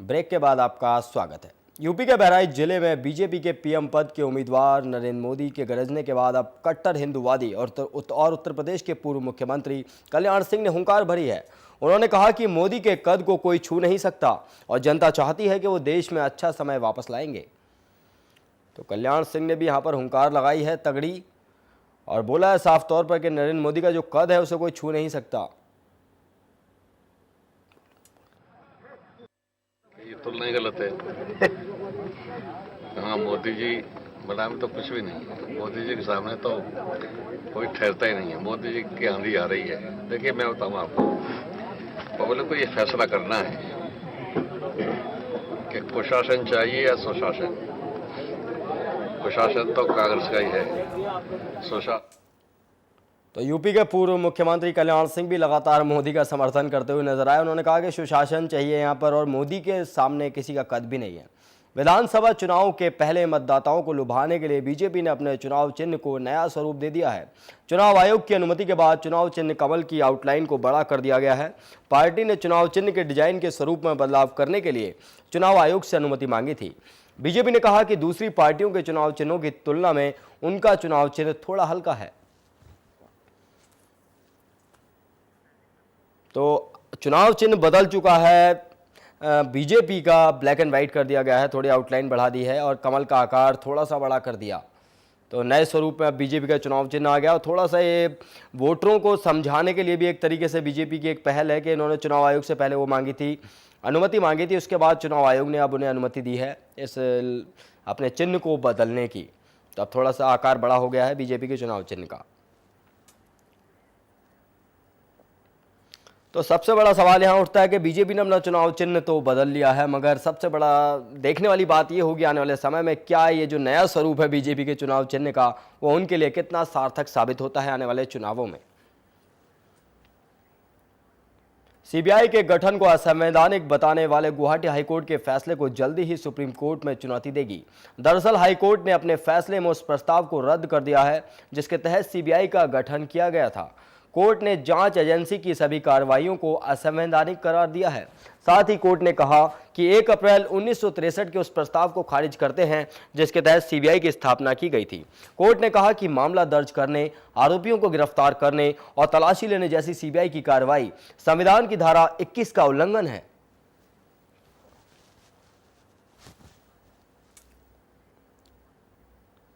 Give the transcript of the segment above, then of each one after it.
Break के बाद आपका स्वागत है। यूपी के बहराइच जिले में बीजेपी के पीएम पद के उम्मीदवार नरेंद्र मोदी के गरजने के बाद अब कट्टर हिंदूवादी और उत्तर प्रदेश के पूर्व मुख्यमंत्री कल्याण सिंह ने हुंकार भरी है। उन्होंने कहा कि मोदी के कद को कोई छू नहीं सकता और जनता चाहती है कि वो देश में अच्छा समय वापस लाएंगे। तो कल्याण सिंह ने भी यहाँ पर हुंकार लगाई है तगड़ी और बोला है साफ तौर पर कि नरेंद्र मोदी का जो कद है उसे कोई छू नहीं सकता। ये तुलना ही गलत है। हाँ, मोदी जी बना में तो कुछ भी नहीं है। मोदी जी के सामने तो कोई ठहरता ही नहीं है। मोदी जी की आंधी आ रही है। देखिए, मैं बताऊँ आपको, पब्लिक को ये फैसला करना है कि कुशासन चाहिए या सुशासन। कुशासन तो कांग्रेस का ही है, सुशासन। तो यूपी के पूर्व मुख्यमंत्री कल्याण सिंह भी लगातार मोदी का समर्थन करते हुए नजर आए। उन्होंने कहा कि सुशासन चाहिए यहाँ पर और मोदी के सामने किसी का कद भी नहीं है। विधानसभा चुनाव के पहले मतदाताओं को लुभाने के लिए बीजेपी ने अपने चुनाव चिन्ह को नया स्वरूप दे दिया है। चुनाव आयोग की अनुमति के बाद चुनाव चिन्ह कमल की आउटलाइन को बड़ा कर दिया गया है। पार्टी ने चुनाव चिन्ह के डिजाइन के स्वरूप में बदलाव करने के लिए चुनाव आयोग से अनुमति मांगी थी। बीजेपी ने कहा कि दूसरी पार्टियों के चुनाव चिन्हों की तुलना में उनका चुनाव चिन्ह थोड़ा हल्का है। तो चुनाव चिन्ह बदल चुका है। बीजेपी का ब्लैक एंड वाइट कर दिया गया है, थोड़ी आउटलाइन बढ़ा दी है और कमल का आकार थोड़ा सा बड़ा कर दिया। तो नए स्वरूप में अब बीजेपी का चुनाव चिन्ह आ गया और थोड़ा सा ये वोटरों को समझाने के लिए भी एक तरीके से बीजेपी की एक पहल है कि इन्होंने चुनाव आयोग से पहले वो मांगी थी, अनुमति मांगी थी, उसके बाद चुनाव आयोग ने अब उन्हें अनुमति दी है इस अपने चिन्ह को बदलने की। तो अब थोड़ा सा आकार बड़ा हो गया है बीजेपी के चुनाव चिन्ह का। तो सबसे बड़ा सवाल यहाँ उठता है कि बीजेपी ने अपना चुनाव चिन्ह तो बदल लिया है, मगर सबसे बड़ा देखने वाली बात ये होगी आने वाले समय में क्या ये जो नया स्वरूप है बीजेपी के चुनाव चिन्ह का वो उनके लिए कितना सार्थक साबित होता है आने वाले चुनावों में। सीबीआई के गठन को असंवैधानिक बताने वाले गुवाहाटी हाईकोर्ट के फैसले को जल्दी ही सुप्रीम कोर्ट में चुनौती देगी। दरअसल हाईकोर्ट ने अपने फैसले में उस प्रस्ताव को रद्द कर दिया है जिसके तहत सीबीआई का गठन किया गया था। कोर्ट ने जांच एजेंसी की सभी कार्रवाइयों को असंवैधानिक करार दिया है। साथ ही कोर्ट ने कहा कि 1 अप्रैल 1963 के उस प्रस्ताव को खारिज करते हैं जिसके तहत सीबीआई की स्थापना की गई थी। कोर्ट ने कहा कि मामला दर्ज करने, आरोपियों को गिरफ्तार करने और तलाशी लेने जैसी सीबीआई की कार्रवाई संविधान की धारा 21 का उल्लंघन है।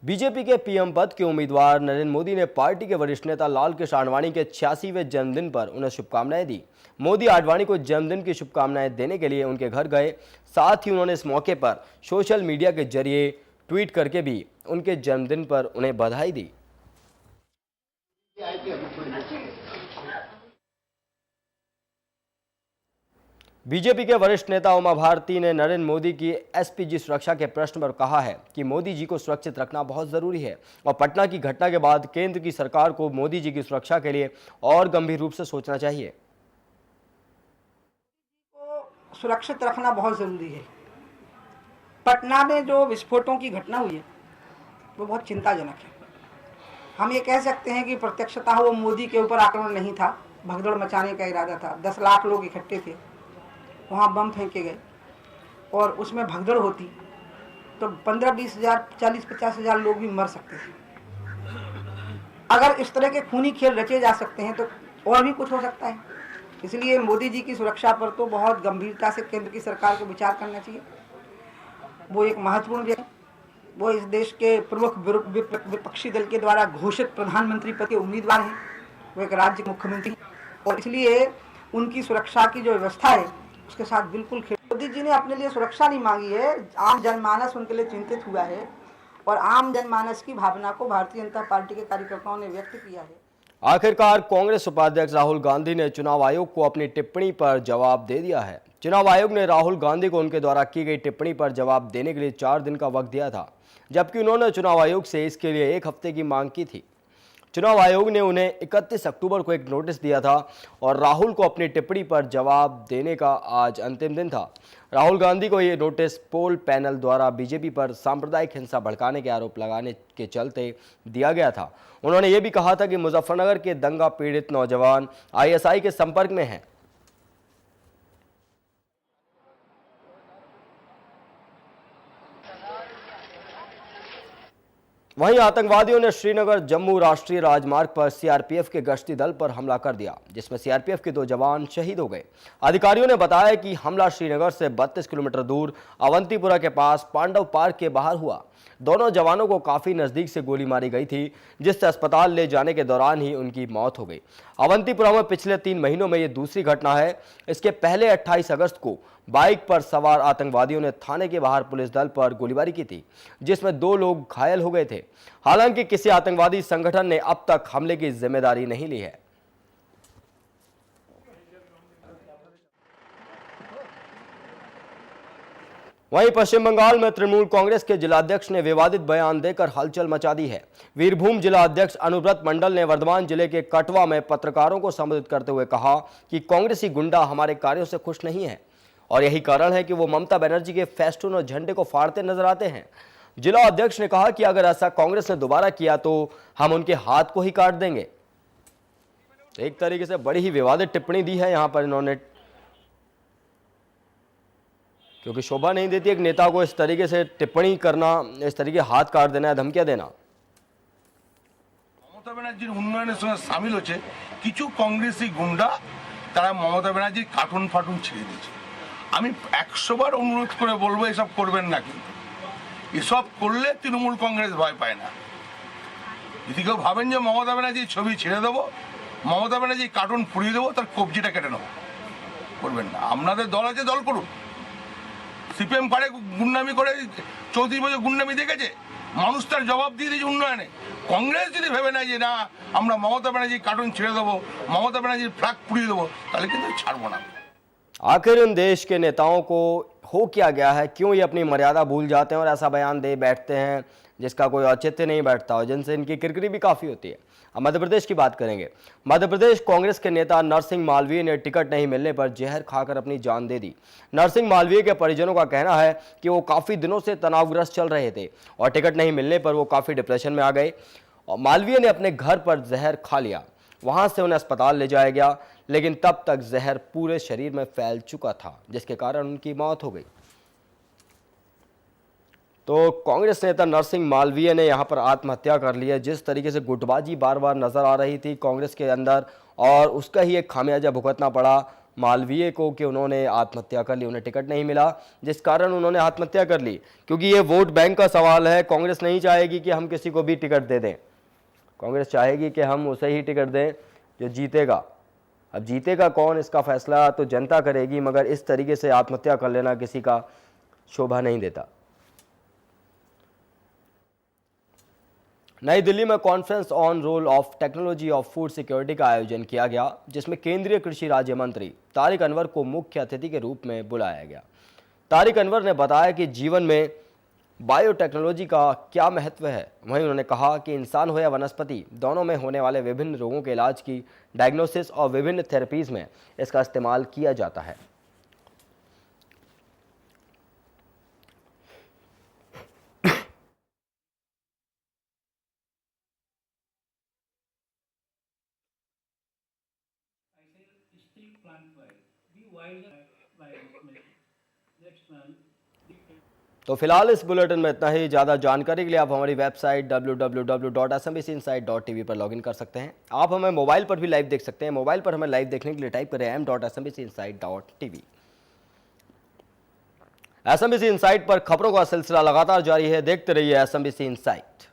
बीजेपी के पीएम पद के उम्मीदवार नरेंद्र मोदी ने पार्टी के वरिष्ठ नेता लाल कृष्ण आडवाणी के 86वें जन्मदिन पर उन्हें शुभकामनाएं दी। मोदी आडवाणी को जन्मदिन की शुभकामनाएं देने के लिए उनके घर गए। साथ ही उन्होंने इस मौके पर सोशल मीडिया के जरिए ट्वीट करके भी उनके जन्मदिन पर उन्हें बधाई दी। बीजेपी के वरिष्ठ नेता उमा भारती ने नरेंद्र मोदी की एसपीजी सुरक्षा के प्रश्न पर कहा है कि मोदी जी को सुरक्षित रखना बहुत जरूरी है और पटना की घटना के बाद केंद्र की सरकार को मोदी जी की सुरक्षा के लिए और गंभीर रूप से सोचना चाहिए। सुरक्षित रखना बहुत जरूरी है। पटना में जो विस्फोटों की घटना हुई है वो बहुत चिंताजनक है। हम ये कह सकते हैं कि प्रत्यक्षतः वो मोदी के ऊपर आक्रमण नहीं था, भगदड़ मचाने का इरादा था। 10 लाख लोग इकट्ठे थे, वहाँ बम फेंके गए और उसमें भगदड़ होती तो 15-20 हज़ार, 40-50 हज़ार लोग भी मर सकते थे। अगर इस तरह के खूनी खेल रचे जा सकते हैं तो और भी कुछ हो सकता है। इसलिए मोदी जी की सुरक्षा पर तो बहुत गंभीरता से केंद्र की सरकार को विचार करना चाहिए। वो एक महत्वपूर्ण व्यक्ति, वो इस देश के प्रमुख विपक्षी दल के द्वारा घोषित प्रधानमंत्री पद के उम्मीदवार हैं। वो एक राज्य के मुख्यमंत्री और इसलिए उनकी सुरक्षा की जो व्यवस्था है उसके साथ बिल्कुल मोदी जी ने अपने लिए सुरक्षा नहीं मांगी है, आम जनमानस उनके लिए चिंतित हुआ है और आम जनमानस की भावना को भारतीय जनता पार्टी के कार्यकर्ताओं ने व्यक्त किया है। आखिरकार कांग्रेस उपाध्यक्ष राहुल गांधी ने चुनाव आयोग को अपनी टिप्पणी पर जवाब दे दिया है। चुनाव आयोग ने राहुल गांधी को उनके द्वारा की गई टिप्पणी पर जवाब देने के लिए 4 दिन का वक्त दिया था, जबकि उन्होंने चुनाव आयोग से इसके लिए 1 हफ्ते की मांग की थी। चुनाव आयोग ने उन्हें 31 अक्टूबर को एक नोटिस दिया था और राहुल को अपनी टिप्पणी पर जवाब देने का आज अंतिम दिन था। राहुल गांधी को ये नोटिस पोल पैनल द्वारा बीजेपी पर सांप्रदायिक हिंसा भड़काने के आरोप लगाने के चलते दिया गया था। उन्होंने ये भी कहा था कि मुजफ्फरनगर के दंगा पीड़ित नौजवान आईएसआई के संपर्क में हैं। वहीं आतंकवादियों ने श्रीनगर जम्मू राष्ट्रीय राजमार्ग पर सीआरपीएफ के गश्ती दल पर हमला कर दिया, जिसमें सीआरपीएफ के 2 जवान शहीद हो गए। अधिकारियों ने बताया कि हमला श्रीनगर से 32 किलोमीटर दूर अवंतीपुरा के पास पांडव पार्क के बाहर हुआ। दोनों जवानों को काफी नजदीक से गोली मारी गई थी, जिससे अस्पताल ले जाने के दौरान ही उनकी मौत हो गई। अवंतीपुरा में पिछले 3 महीनों में यह दूसरी घटना है। इसके पहले 28 अगस्त को बाइक पर सवार आतंकवादियों ने थाने के बाहर पुलिस दल पर गोलीबारी की थी, जिसमें 2 लोग घायल हो गए थे। हालांकि किसी आतंकवादी संगठन ने अब तक हमले की जिम्मेदारी नहीं ली है। वहीं पश्चिम बंगाल में तृणमूल कांग्रेस के जिलाध्यक्ष ने विवादित बयान देकर हलचल मचा दी है। वीरभूम जिलाध्यक्ष अनुव्रत मंडल ने वर्धमान जिले के कटवा में पत्रकारों को संबोधित करते हुए कहा कि कांग्रेसी गुंडा हमारे कार्यों से खुश नहीं है और यही कारण है कि वो ममता बनर्जी के फेस्टून और झंडे को फाड़ते नजर आते हैं। जिला अध्यक्ष ने कहा कि अगर ऐसा कांग्रेस ने दोबारा किया तो हम उनके हाथ को ही काट देंगे। एक तरीके से बड़ी ही विवादित टिप्पणी दी है यहां पर इन्होंने, क्योंकि शोभा नहीं देती एक नेता को इस तरीके से टिप्पणी करना, इस तरीके हाथ काट देना, धमकियां देना। ममता बनर्जीर उन्नयনের সঙ্গে শামিল হচ্ছে কিছু কংগ্রেসী গুন্ডা, তারা মমতা ব্যানার্জির কার্টুন ফাটুন ছেড়ে দিয়েছে। আমি 100 বার অনুরোধ করে বলবো এসব করবেন না, কিন্তু এসব করলে তৃণমূল কংগ্রেস ভয় পায় না। যদি কেউ ভাবেন যে মমতা ব্যানার্জির ছবি ছেড়ে দেবো, মমতা ব্যানার্জির কার্টুন পুড়িয়ে দেবো, তার কবজিটা কেটে নেবো, করবেন না। আপনাদের দল আছে, দল করুন। সিপিএম পারে গুন্ডামি করে 34 বছর গুন্ডামি দেখেছে, মানুষ তার জবাব দিয়ে দিয়েছে উন্নয়নে। কংগ্রেস যদি ভেবে নেয় যে না আমরা মমতা ব্যানার্জির কার্টুন ছেড়ে দেবো, মমতা ব্যানার্জির ফ্ল্যাগ পুড়িয়ে দেবো, তাহলে কিন্তু ছাড়বো না। आखिर इन देश के नेताओं को हो क्या गया है, क्यों ये अपनी मर्यादा भूल जाते हैं और ऐसा बयान दे बैठते हैं जिसका कोई औचित्य नहीं बैठता और जिनसे इनकी किरकिरी भी काफ़ी होती है। अब मध्य प्रदेश की बात करेंगे। मध्य प्रदेश कांग्रेस के नेता नरसिंह मालवीय ने टिकट नहीं मिलने पर जहर खाकर अपनी जान दे दी। नरसिंह मालवीय के परिजनों का कहना है कि वो काफ़ी दिनों से तनावग्रस्त चल रहे थे और टिकट नहीं मिलने पर वो काफ़ी डिप्रेशन में आ गए और मालवीय ने अपने घर पर जहर खा लिया। वहां से उन्हें अस्पताल ले जाया गया, लेकिन तब तक जहर पूरे शरीर में फैल चुका था, जिसके कारण उनकी मौत हो गई। तो कांग्रेस नेता नरसिंह मालवीय ने यहां पर आत्महत्या कर ली है। जिस तरीके से गुटबाजी बार बार नजर आ रही थी कांग्रेस के अंदर, और उसका ही एक खामियाजा भुगतना पड़ा मालवीय को कि उन्होंने आत्महत्या कर ली, उन्हें टिकट नहीं मिला, जिस कारण उन्होंने आत्महत्या कर ली। क्योंकि ये वोट बैंक का सवाल है। कांग्रेस नहीं चाहेगी कि हम किसी को भी टिकट दे दें, कांग्रेस चाहेगी कि हम उसे ही टिकट दें जो जीतेगा। अब जीतेगा कौन, इसका फैसला तो जनता करेगी, मगर इस तरीके से आत्महत्या कर लेना किसी का शोभा नहीं देता। नई दिल्ली में conference on roll of technology of food security का आयोजन किया गया, जिसमें केंद्रीय कृषि राज्य मंत्री तारिक अनवर को मुख्य अतिथि के रूप में बुलाया गया। तारिक अनवर ने बताया कि जीवन में बायोटेक्नोलॉजी का क्या महत्व है। वहीं उन्होंने कहा कि इंसान हो या वनस्पति, दोनों में होने वाले विभिन्न रोगों के इलाज की डायग्नोसिस और विभिन्न थेरेपीज में इसका इस्तेमाल किया जाता है। तो फिलहाल इस बुलेटिन में इतना ही। ज़्यादा जानकारी के लिए आप हमारी वेबसाइट www.smbcinsight.tv पर लॉगिन कर सकते हैं। आप हमें मोबाइल पर भी लाइव देख सकते हैं। मोबाइल पर हमें लाइव देखने के लिए टाइप करें m.smbcinsight.tv। SMBC इनसाइट पर खबरों का सिलसिला लगातार जारी है। देखते रहिए SMBC इनसाइट।